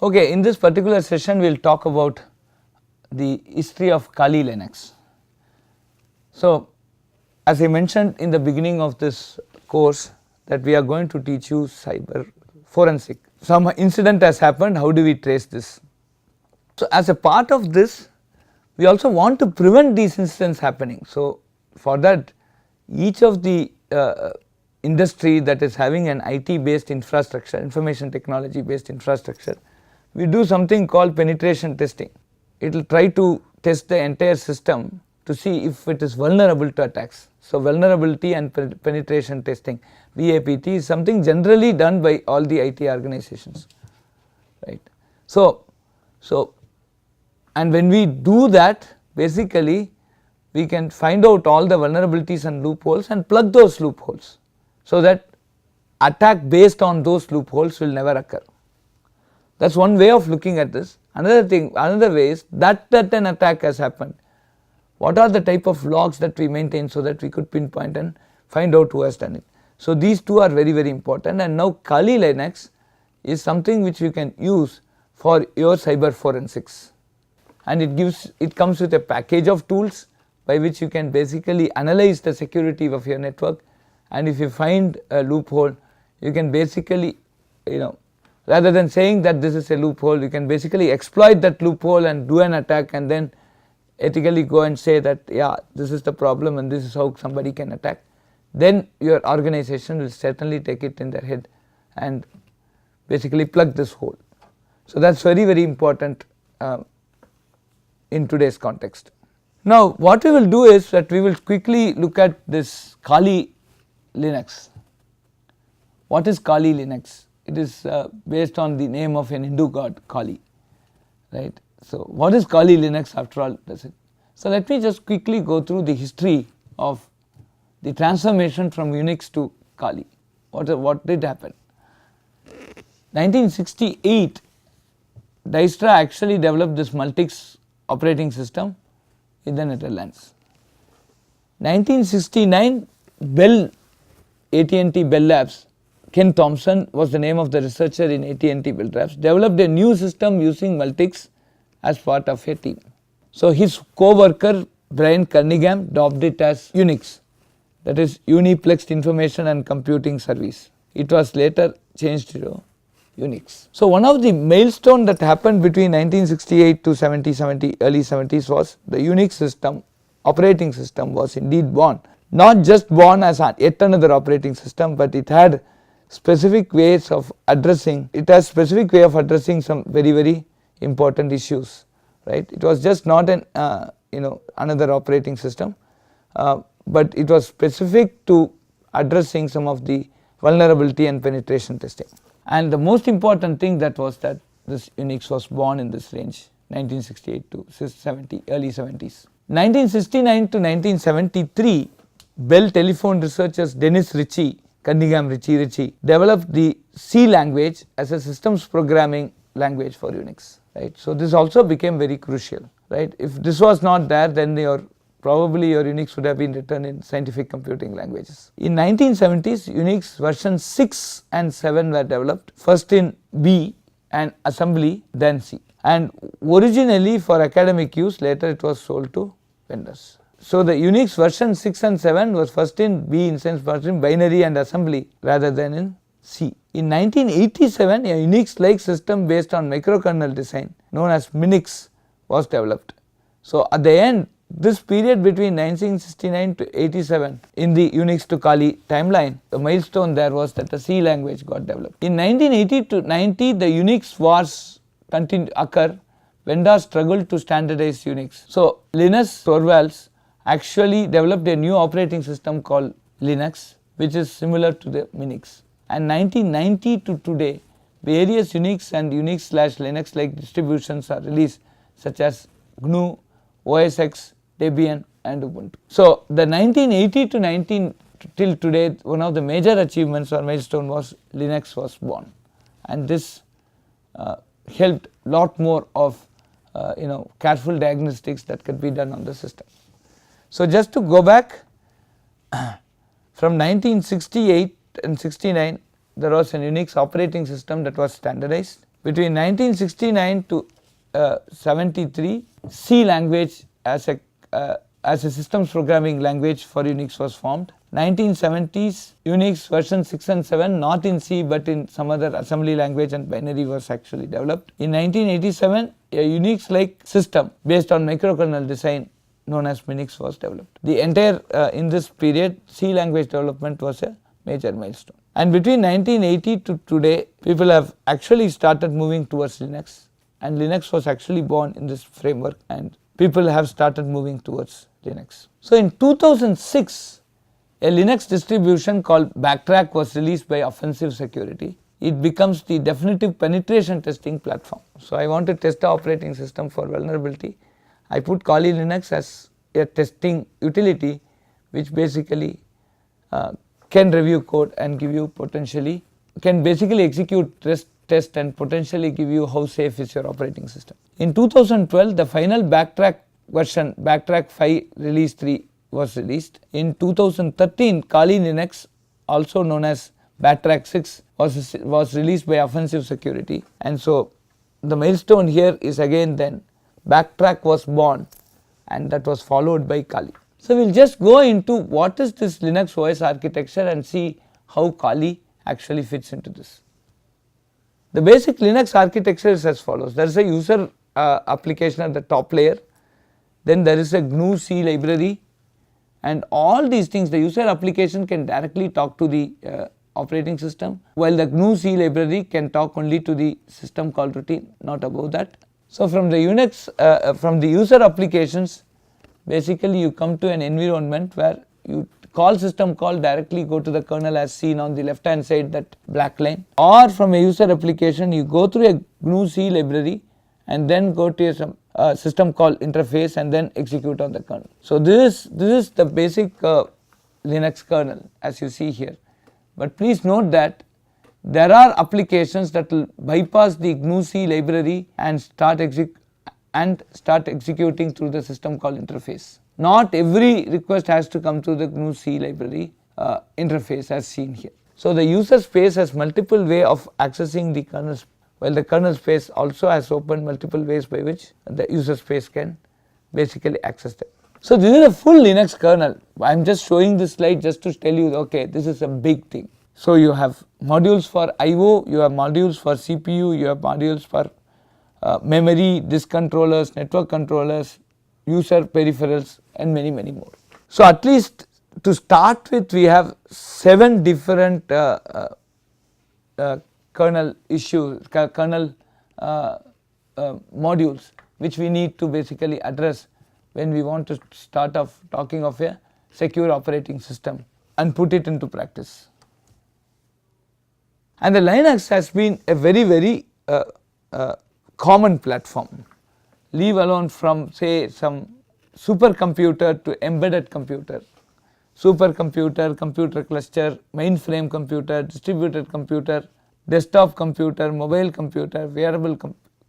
Okay, in this particular session we will talk about the history of Kali Linux. So, as I mentioned in the beginning of this course that we are going to teach you cyber forensic. Some incident has happened, how do we trace this? So, as a part of this we also want to prevent these incidents happening. So, for that each of the industry that is having an IT based infrastructure, information technology based infrastructure, we do something called penetration testing. It will try to test the entire system to see if it is vulnerable to attacks. So, vulnerability and penetration testing, VAPT, is something generally done by all the IT organizations, right. So and when we do that, basically we can find out all the vulnerabilities and loopholes and plug those loopholes, so that attack based on those loopholes will never occur. That is one way of looking at this. Another way is that an attack has happened, what are the type of logs that we maintain, so that we could pinpoint and find out who has done it. So, these two are very important, and now Kali Linux is something which you can use for your cyber forensics, and it comes with a package of tools by which you can basically analyze the security of your network, and if you find a loophole you can basically, rather than saying that this is a loophole, you can basically exploit that loophole and do an attack, and then ethically go and say that yeah, this is the problem and this is how somebody can attack. Then your organization will certainly take it in their head and basically plug this hole. So, that is very important in today's context. Now, what we will do is that we will quickly look at this Kali Linux. What is Kali Linux? It is based on the name of an Hindu god Kali, right. So, what is Kali Linux after all does it? So, let me just quickly go through the history of the transformation from UNIX to Kali. What did happen? 1968 Dijkstra actually developed this Multics operating system in the Netherlands. 1969 Bell, AT&T Bell Labs, Ken Thompson was the name of the researcher in AT&T Bell Labs, developed a new system using Multics as part of a team. So, his co-worker Brian Cunningham dubbed it as UNIX, that is Uniplexed Information and Computing Service. It was later changed to UNIX. So, one of the milestone that happened between 1968 to early 70s was the UNIX system, operating system, was indeed born. Not just born as yet another operating system, but it had specific ways of addressing, some very important issues, right. It was just not an another operating system, but it was specific to addressing some of the vulnerability and penetration testing. And the most important thing that was that this UNIX was born in this range, 1968 to early 70s. 1969 to 1973, Bell Telephone researchers Dennis Cunningham Ritchie developed the C language as a systems programming language for UNIX, right. So, this also became very crucial, right. If this was not there, then probably your UNIX would have been written in scientific computing languages. In 1970s, UNIX version 6 and 7 were developed, first in B and assembly, then C, and originally for academic use, later it was sold to vendors. So, the UNIX version 6 and 7 was first in B, in sense first in binary and assembly rather than in C. In 1987, a UNIX-like system based on microkernel design known as Minix was developed. So, at the end, this period between 1969 to 87 in the UNIX to Kali timeline, the milestone there was that the C language got developed. In 1980 to 90, the UNIX wars occur. Vendors struggled to standardize UNIX. So, Linus Torvalds actually developed a new operating system called Linux, which is similar to the Minix. And 1990 to today, various UNIX and Unix/Linux like distributions are released, such as GNU, OS X, Debian and Ubuntu. So, the 1980 to till today, one of the major achievements or milestone was Linux was born, and this helped lot more of careful diagnostics that could be done on the system. So, just to go back from 1968 and 69, there was an UNIX operating system that was standardized. Between 1969 to 73, C language as a systems programming language for Unix was formed. 1970s, Unix version 6 and 7, not in C but in some other assembly language and binary, was actually developed. In 1987, a Unix-like system based on microkernel design known as Minix was developed. The entire in this period, C language development was a major milestone. And between 1980 to today, people have actually started moving towards Linux, and Linux was actually born in this framework, and people have started moving towards Linux. So in 2006, a Linux distribution called Backtrack was released by Offensive Security. It becomes the definitive penetration testing platform. So I want to test the operating system for vulnerability. I put Kali Linux as a testing utility which basically can review code and give you potentially, can basically execute test and potentially give you how safe is your operating system. In 2012, the final Backtrack version, Backtrack 5 release 3 was released. In 2013, Kali Linux, also known as Backtrack 6, was released by Offensive Security. And so the milestone here is again then Backtrack was born, and that was followed by Kali. So we will just go into what is this Linux OS architecture and see how Kali actually fits into this. The basic Linux architecture is as follows. There is a user application at the top layer, then there is a GNU C library, and all these things, the user application can directly talk to the operating system, while the GNU C library can talk only to the system call routine, not above that. So from the Unix, from the user applications, basically you come to an environment where you call system call, directly go to the kernel as seen on the left hand side, that black line, or from a user application you go through a GNU C library and then go to some system call interface and then execute on the kernel. So this is the basic Linux kernel as you see here, but please note that there are applications that will bypass the GNU C library and start executing through the system call interface. Not every request has to come through the GNU C library interface as seen here. So the user space has multiple way of accessing the kernel, while the kernel space also has opened multiple ways by which the user space can basically access them. So this is a full Linux kernel. I am just showing this slide just to tell you, okay, this is a big thing. So you have modules for IO, you have modules for CPU, you have modules for memory, disk controllers, network controllers, user peripherals, and many more. So at least to start with, we have 7 different kernel issues, kernel modules which we need to basically address when we want to start off talking of a secure operating system and put it into practice. And the Linux has been a very common platform, leave alone from say some supercomputer to embedded computer, supercomputer, computer cluster, mainframe computer, distributed computer, desktop computer, mobile computer, wearable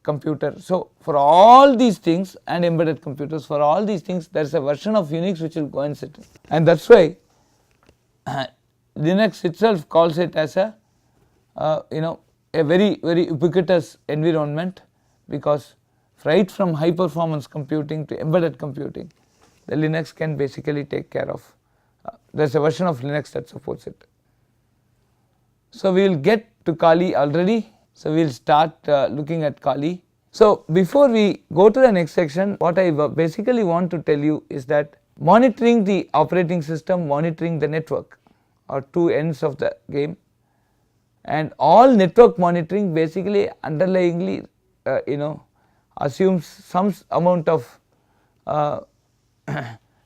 computer. So for all these things, and embedded computers, for all these things there is a version of Unix which will go and sit in, and that is why Linux itself calls it as a a very ubiquitous environment, because right from high performance computing to embedded computing, the Linux can basically take care of, there is a version of Linux that supports it. So we will get to Kali already, so we will start looking at Kali. So before we go to the next section, what I basically want to tell you is that monitoring the operating system, monitoring the network are two ends of the game, and all network monitoring basically underlyingly assumes some amount of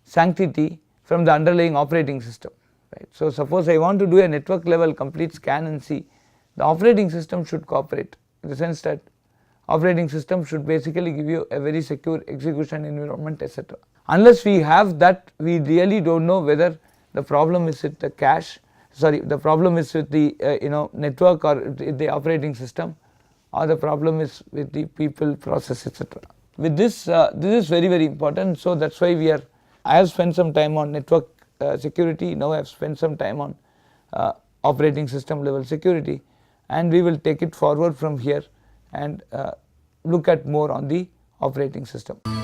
sanctity from the underlying operating system, right. So suppose I want to do a network level complete scan and see, the operating system should cooperate, in the sense that operating system should basically give you a very secure execution environment, etc. Unless we have that, we really do not know whether the problem is with the cache, the problem is with the network or the operating system, or the problem is with the people, process, etc. With this, this is very important. So that is why I have spent some time on network security, now I have spent some time on operating system level security, and we will take it forward from here and look at more on the operating system.